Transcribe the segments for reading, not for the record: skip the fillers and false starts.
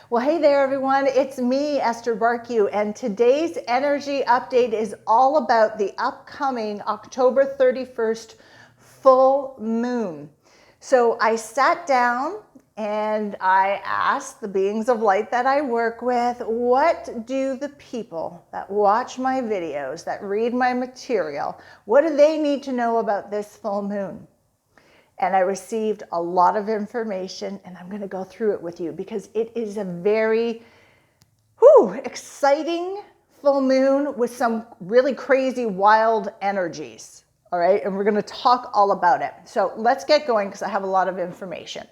Well, hey there, everyone. It's me, Esther Bartkiw, and today's energy update is all about the upcoming October 31st full moon. So I sat down and I asked the beings of light that I work with, what do the people that watch my videos, that read my material, what do they need to know about this full moon? And I received a lot of information, and I'm going to go through it with you because it is a very exciting full moon with some really crazy, wild energies. All right, and we're going to talk all about it. So let's get going because I have a lot of information.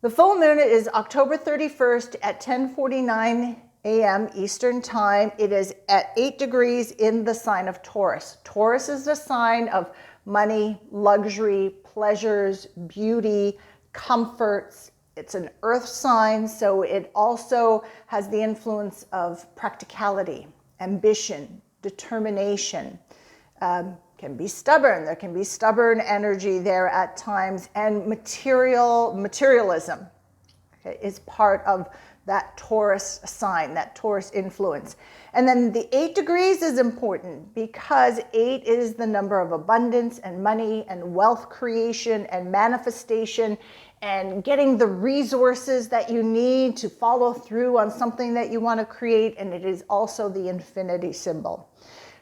The full moon is October 31st at 10:49 a.m. Eastern Time. It is at 8 degrees in the sign of Taurus. Taurus is the sign of money, luxury, pleasures, beauty, comforts. It's an earth sign, so it also has the influence of practicality, ambition, determination. Can be stubborn. There can be stubborn energy there at times, and materialism is part of that Taurus sign, that Taurus influence. And then the 8 degrees is important because 8 is the number of abundance and money and wealth creation and manifestation and getting the resources that you need to follow through on something that you want to create. And it is also the infinity symbol.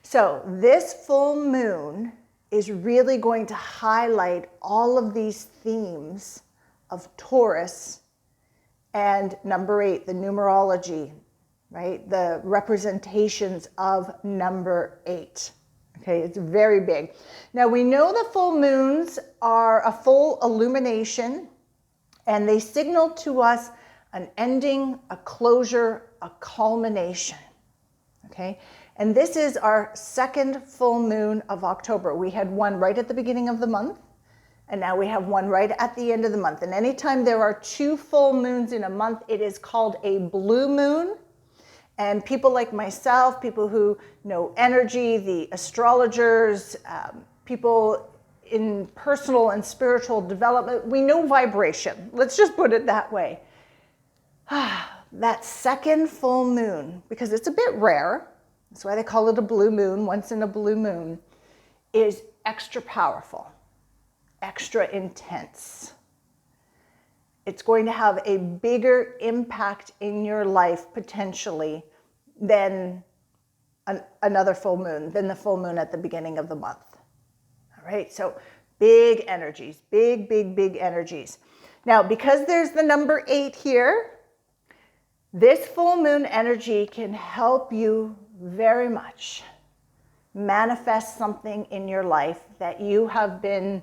So this full moon is really going to highlight all of these themes of Taurus and number 8, the numerology, right? The representations of number 8. Okay, it's very big. Now we know the full moons are a full illumination, and they signal to us an ending, a closure, a culmination. Okay, and this is our second full moon of October. We had one right at the beginning of the month, and now we have one right at the end of the month. And anytime there are 2 full moons in a month, it is called a blue moon. And people like myself, people who know energy, the astrologers, people in personal and spiritual development, we know vibration. Let's just put it that way. That second full moon, because it's a bit rare, that's why they call it a blue moon, once in a blue moon, is extra powerful, extra intense. It's going to have a bigger impact in your life potentially than another full moon, than the full moon at the beginning of the month. All right, so big energies, big energies. Now, because there's the number 8 here, this full moon energy can help you very much manifest something in your life that you have been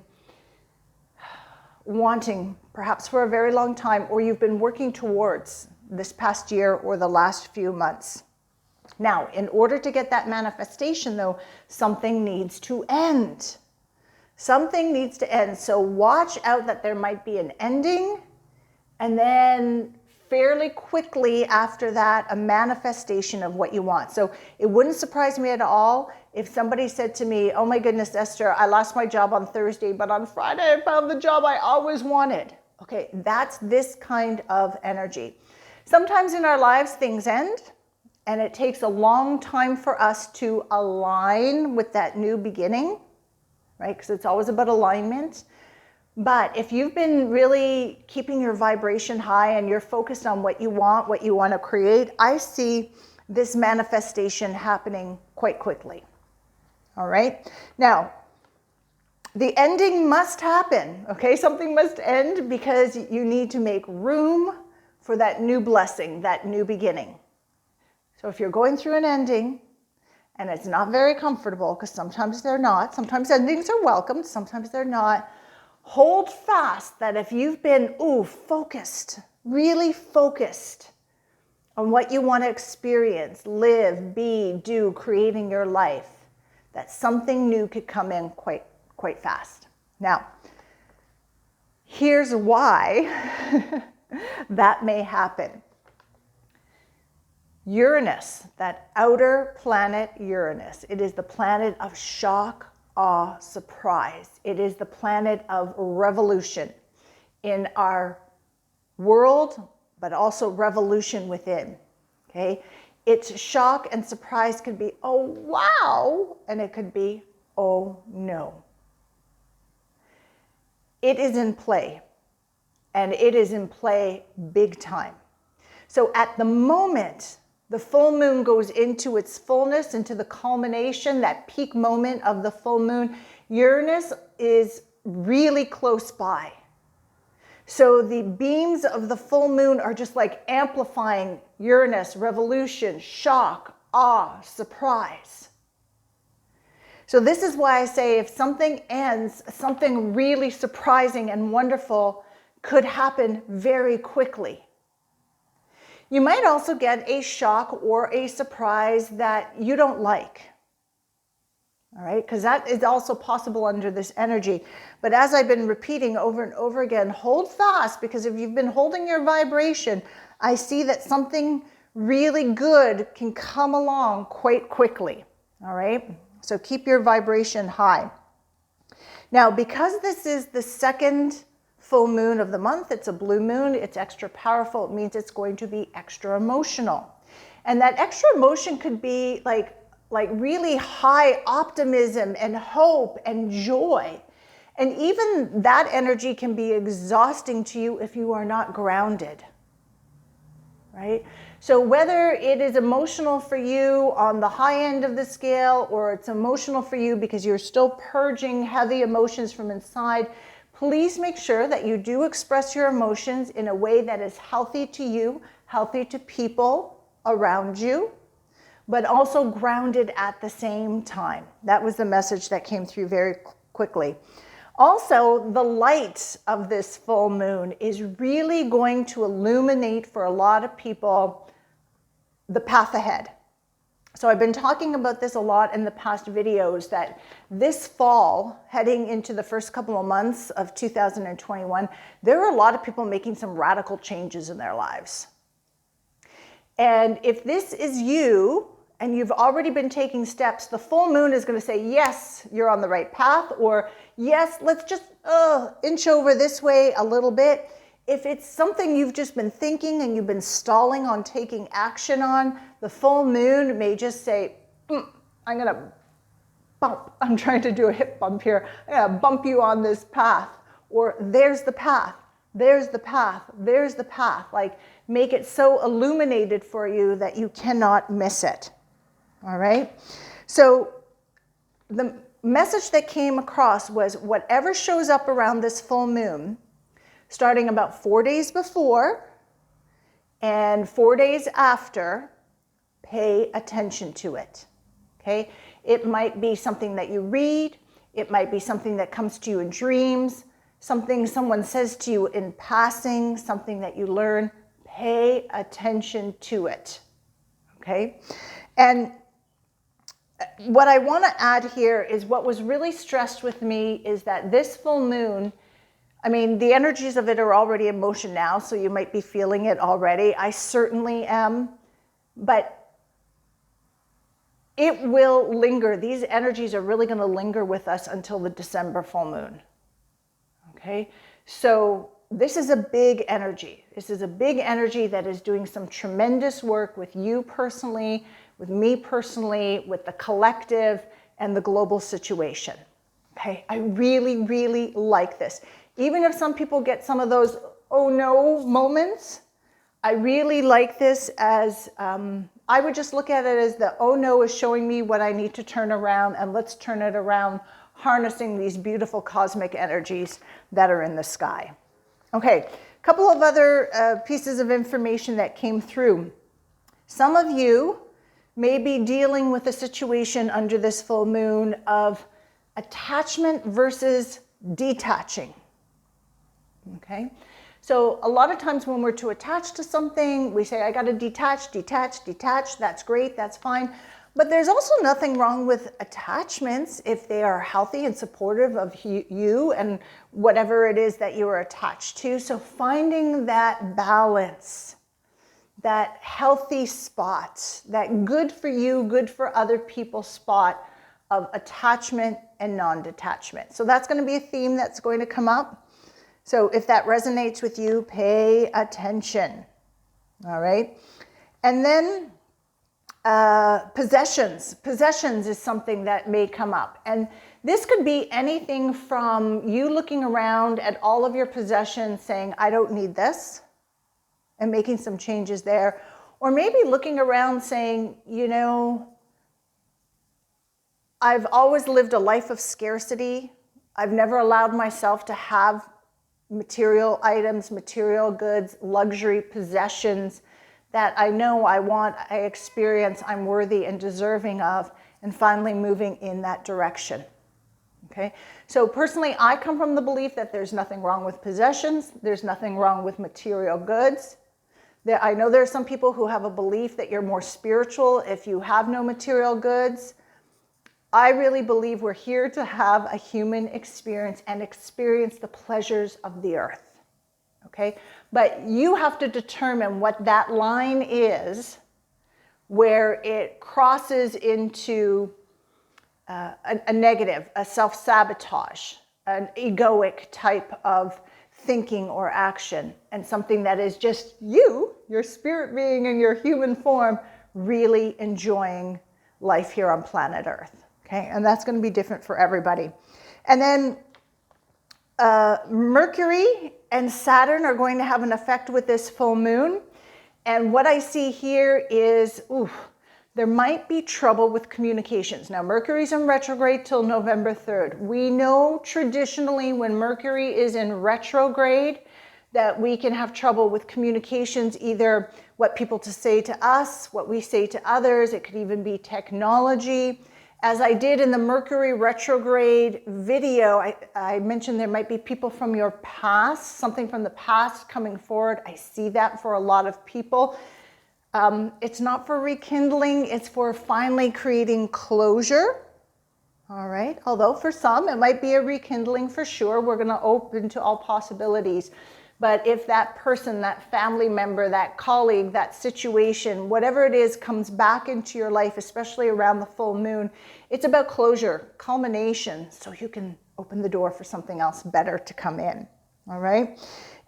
wanting perhaps for a very long time, or you've been working towards this past year or the last few months. Now, in order to get that manifestation though, something needs to end. Something needs to end. So watch out that there might be an ending, and then fairly quickly after that, a manifestation of what you want. So it wouldn't surprise me at all if somebody said to me, oh my goodness, Esther, I lost my job on Thursday, but on Friday I found the job I always wanted. Okay, that's this kind of energy. Sometimes in our lives things end, and it takes a long time for us to align with that new beginning, right? Because it's always about alignment. But if you've been really keeping your vibration high and you're focused on what you want to create, I see this manifestation happening quite quickly. All right. Now, the ending must happen. Okay. Something must end because you need to make room for that new blessing, that new beginning. So if you're going through an ending and it's not very comfortable, because sometimes they're not, sometimes endings are welcomed, sometimes they're not. Hold fast that if you've been, focused, really focused on what you want to experience, live, be, do, creating your life, that something new could come in quite fast. Now, here's why that may happen. Uranus, that outer planet Uranus, it is the planet of shock, awe, surprise. It is the planet of revolution in our world, but also revolution within, okay? Its shock and surprise could be, oh, wow, and it could be, oh, no. It is in play, and it is in play big time. So at the moment, the full moon goes into its fullness, into the culmination, that peak moment of the full moon, Uranus is really close by. So the beams of the full moon are just like amplifying Uranus, revolution, shock, awe, surprise. So this is why I say if something ends, something really surprising and wonderful could happen very quickly. You might also get a shock or a surprise that you don't like. All right, because that is also possible under this energy. But as I've been repeating over and over again, hold fast, because if you've been holding your vibration, I see that something really good can come along quite quickly. All right, so keep your vibration high. Now, because this is the second full moon of the month, it's a blue moon, it's extra powerful, it means it's going to be extra emotional. And that extra emotion could be like really high optimism and hope and joy. And even that energy can be exhausting to you if you are not grounded, right? So whether it is emotional for you on the high end of the scale, or it's emotional for you because you're still purging heavy emotions from inside, please make sure that you do express your emotions in a way that is healthy to you, healthy to people around you, but also grounded at the same time. That was the message that came through very quickly. Also, the light of this full moon is really going to illuminate for a lot of people the path ahead. So I've been talking about this a lot in the past videos, that this fall, heading into the first couple of months of 2021, there are a lot of people making some radical changes in their lives. And if this is you, and you've already been taking steps, the full moon is going to say, yes, you're on the right path, or yes, let's just inch over this way a little bit. If it's something you've just been thinking and you've been stalling on taking action on, the full moon may just say, I'm going to bump. I'm trying to do a hip bump here. I'm going to bump you on this path. Or there's the path. There's the path. There's the path. Like, make it so illuminated for you that you cannot miss it. All right? So the message that came across was, whatever shows up around this full moon, starting about 4 days before and 4 days after, pay attention to it, okay? It might be something that you read. It might be something that comes to you in dreams, something someone says to you in passing, something that you learn. Pay attention to it, okay? And what I want to add here is, what was really stressed with me is that this full moon, I mean, the energies of it are already in motion now, so you might be feeling it already. I certainly am, but it will linger. These energies are really going to linger with us until the December full moon, okay? So this is a big energy. This is a big energy that is doing some tremendous work with you personally, with me personally, with the collective and the global situation, okay? I really, really like this. Even if some people get some of those oh no moments, I really like this as, I would just look at it as the oh no is showing me what I need to turn around, and let's turn it around, harnessing these beautiful cosmic energies that are in the sky. Okay, a couple of other pieces of information that came through. Some of you may be dealing with a situation under this full moon of attachment versus detaching. Okay, so a lot of times when we're too attached to something, we say, I got to detach, detach, detach. That's great, that's fine. But there's also nothing wrong with attachments if they are healthy and supportive of you and whatever it is that you are attached to. So finding that balance, that healthy spot, that good for you, good for other people spot of attachment and non-detachment. So that's going to be a theme that's going to come up. So if that resonates with you, pay attention, All right. And then possessions. Possessions is something that may come up. And this could be anything from you looking around at all of your possessions saying, I don't need this, and making some changes there. Or maybe looking around saying, you know, I've always lived a life of scarcity. I've never allowed myself to have material items, material goods, luxury possessions that I know I want, I experience, I'm worthy and deserving of, and finally moving in that direction. Okay? So personally, I come from the belief that there's nothing wrong with possessions, there's nothing wrong with material goods. I know there are some people who have a belief that you're more spiritual if you have no material goods. I really believe we're here to have a human experience and experience the pleasures of the earth. Okay? But you have to determine what that line is where it crosses into a negative, a self-sabotage, an egoic type of thinking or action, and something that is just you, your spirit being in your human form, really enjoying life here on planet Earth. Okay? And that's going to be different for everybody. And then Mercury and Saturn are going to have an effect with this full moon. And what I see here is, there might be trouble with communications. Now, Mercury's in retrograde till November 3rd. We know traditionally when Mercury is in retrograde that we can have trouble with communications, either what people to say to us, what we say to others. It could even be technology. As I did in the Mercury retrograde video, I mentioned there might be people from your past, something from the past coming forward. I see that for a lot of people. It's not for rekindling, it's for finally creating closure. All right, although for some it might be a rekindling for sure. We're going to open to all possibilities. But if that person, that family member, that colleague, that situation, whatever it is, comes back into your life, especially around the full moon, it's about closure, culmination, so you can open the door for something else better to come in. All right?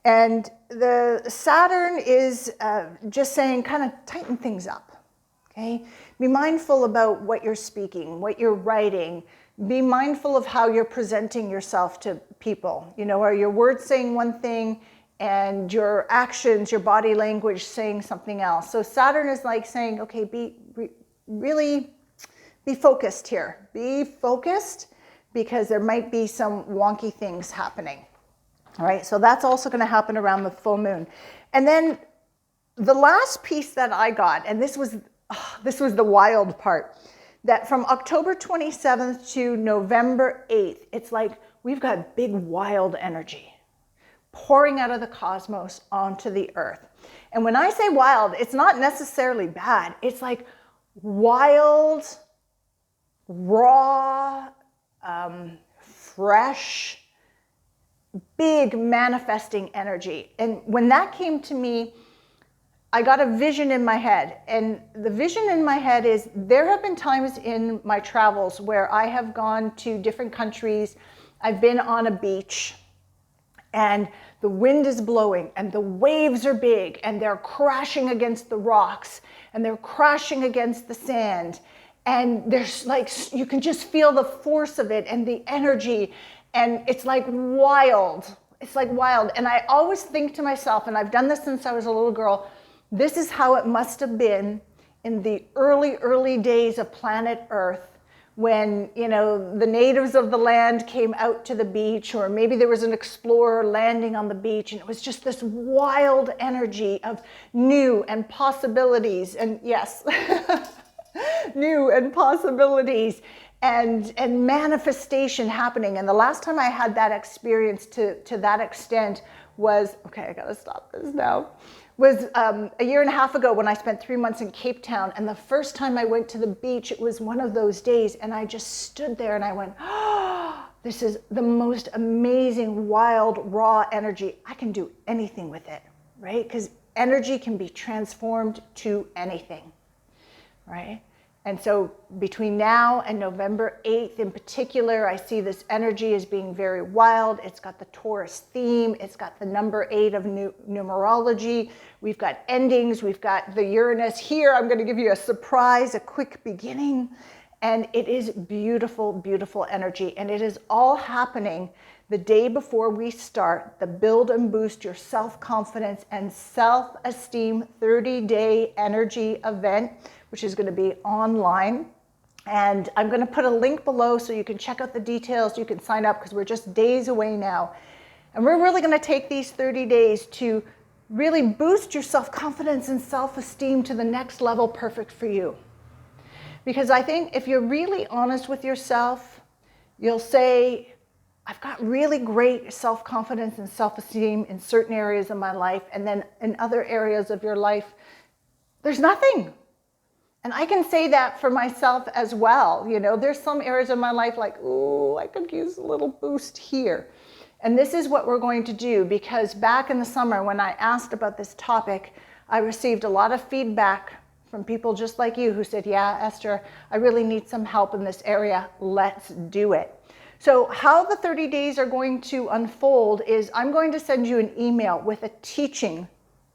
And the Saturn is just saying, kind of tighten things up. Okay? Be mindful about what you're speaking, what you're writing. Be mindful of how you're presenting yourself to people. You know, are your words saying one thing and your actions, your body language saying something else? So Saturn is like saying, okay, really be focused here. Be focused because there might be some wonky things happening. All right, so that's also going to happen around the full moon. And then the last piece that I got, and this was the wild part, that from October 27th to November 8th, it's like we've got big wild energy pouring out of the cosmos onto the earth. And when I say wild, it's not necessarily bad. It's like wild, raw, fresh, big manifesting energy. And when that came to me, I got a vision in my head. And the vision in my head is there have been times in my travels where I have gone to different countries. I've been on a beach and the wind is blowing and the waves are big and they're crashing against the rocks and they're crashing against the sand. And there's like, you can just feel the force of it and the energy. And it's like wild. It's like wild. And I always think to myself, and I've done this since I was a little girl, this is how it must have been in the early days of planet Earth when, you know, the natives of the land came out to the beach, or maybe there was an explorer landing on the beach, and it was just this wild energy of new and possibilities. And yes, new and possibilities. And manifestation happening. And the last time I had that experience to that extent was, okay, I gotta stop this now, was a year and a half ago when I spent 3 months in Cape Town. And the first time I went to the beach, it was one of those days. And I just stood there and I went, oh, this is the most amazing, wild, raw energy. I can do anything with it, right? Because energy can be transformed to anything, right? And so between now and November 8th in particular, I see this energy as being very wild. It's got the Taurus theme. It's got the number 8 of numerology. We've got endings. We've got the Uranus here. I'm going to give you a surprise, a quick beginning. And it is beautiful, beautiful energy. And it is all happening the day before we start the Build and Boost Your Self-Confidence and Self-Esteem 30-day energy event, which is going to be online. And I'm going to put a link below so you can check out the details. You can sign up because we're just days away now. And we're really going to take these 30 days to really boost your self-confidence and self-esteem to the next level, perfect for you. Because I think if you're really honest with yourself, you'll say, I've got really great self-confidence and self-esteem in certain areas of my life, and then in other areas of your life, there's nothing. And I can say that for myself as well. You know, there's some areas of my life like, ooh, I could use a little boost here. And this is what we're going to do, because back in the summer when I asked about this topic, I received a lot of feedback from people just like you who said, yeah, Esther, I really need some help in this area. Let's do it. So how the 30 days are going to unfold is I'm going to send you an email with a teaching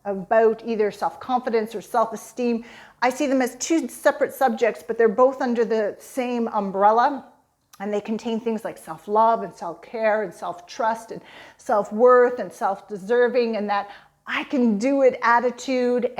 about either self-confidence or self-esteem. I see them as two separate subjects, but they're both under the same umbrella. And they contain things like self-love and self-care and self-trust and self-worth and self-deserving, and that I can do it attitude.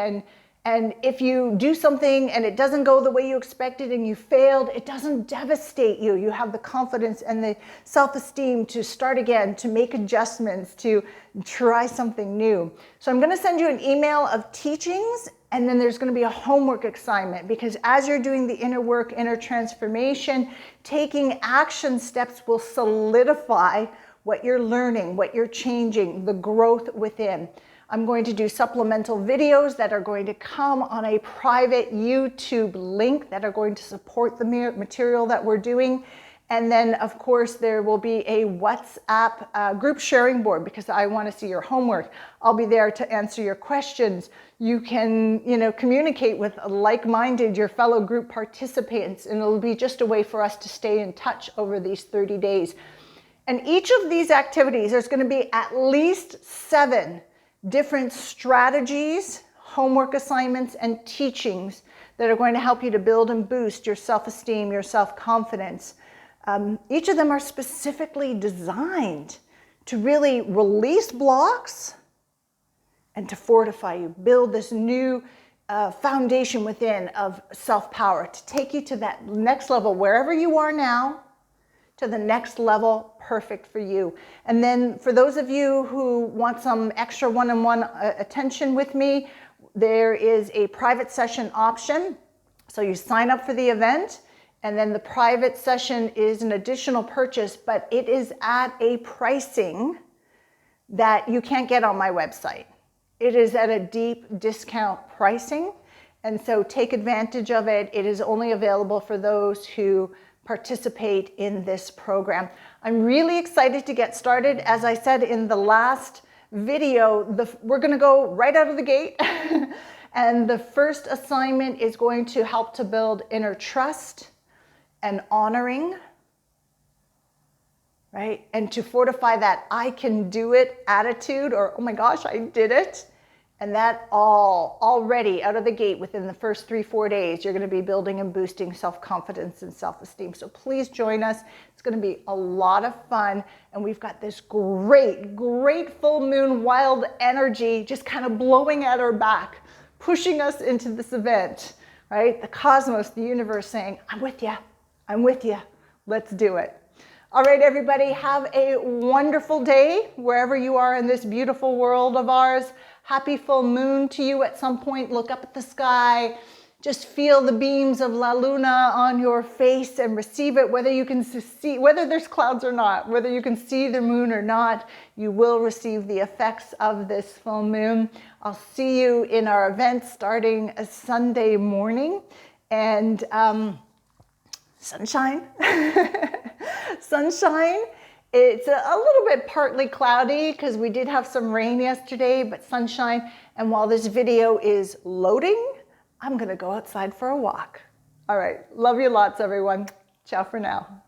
And if you do something and it doesn't go the way you expected and you failed, it doesn't devastate you. You have the confidence and the self-esteem to start again, to make adjustments, to try something new. So I'm going to send you an email of teachings, and then there's going to be a homework assignment, because as you're doing the inner work, inner transformation, taking action steps will solidify what you're learning, what you're changing, the growth within. I'm going to do supplemental videos that are going to come on a private YouTube link that are going to support the material that we're doing. And then, of course, there will be a WhatsApp group sharing board, because I want to see your homework. I'll be there to answer your questions. You can, communicate with like-minded, your fellow group participants, and it'll be just a way for us to stay in touch over these 30 days. And each of these activities, there's going to be at least 7 different strategies, homework assignments, and teachings that are going to help you to build and boost your self-esteem, your self-confidence. Each of them are specifically designed to really release blocks and to fortify you, build this new foundation within of self-power to take you to that next level, wherever you are now, to the next level, perfect for you. And then for those of you who want some extra one-on-one attention with me, there is a private session option. So you sign up for the event, and then the private session is an additional purchase, but it is at a pricing that you can't get on my website. It is at a deep discount pricing, and so take advantage of it. It is only available for those who participate in this program. I'm really excited to get started. As I said in the last video, we're going to go right out of the gate. And the first assignment is going to help to build inner trust and honoring, right? And to fortify that I can do it attitude, or oh my gosh, I did it. And that all already out of the gate within the first 3-4 days, you're going to be building and boosting self-confidence and self-esteem. So please join us. It's going to be a lot of fun. And we've got this great, great full moon wild energy just kind of blowing at our back, pushing us into this event, right? The cosmos, the universe saying, I'm with you. I'm with you. Let's do it. All right, everybody, have a wonderful day wherever you are in this beautiful world of ours. Happy full moon to you at some point. Look up at the sky. Just feel the beams of La Luna on your face and receive it, whether you can see, whether there's clouds or not, whether you can see the moon or not, you will receive the effects of this full moon. I'll see you in our event starting a Sunday morning. And sunshine. Sunshine. It's a little bit partly cloudy because we did have some rain yesterday, but sunshine. And while this video is loading, I'm going to go outside for a walk. All right. Love you lots, everyone. Ciao for now.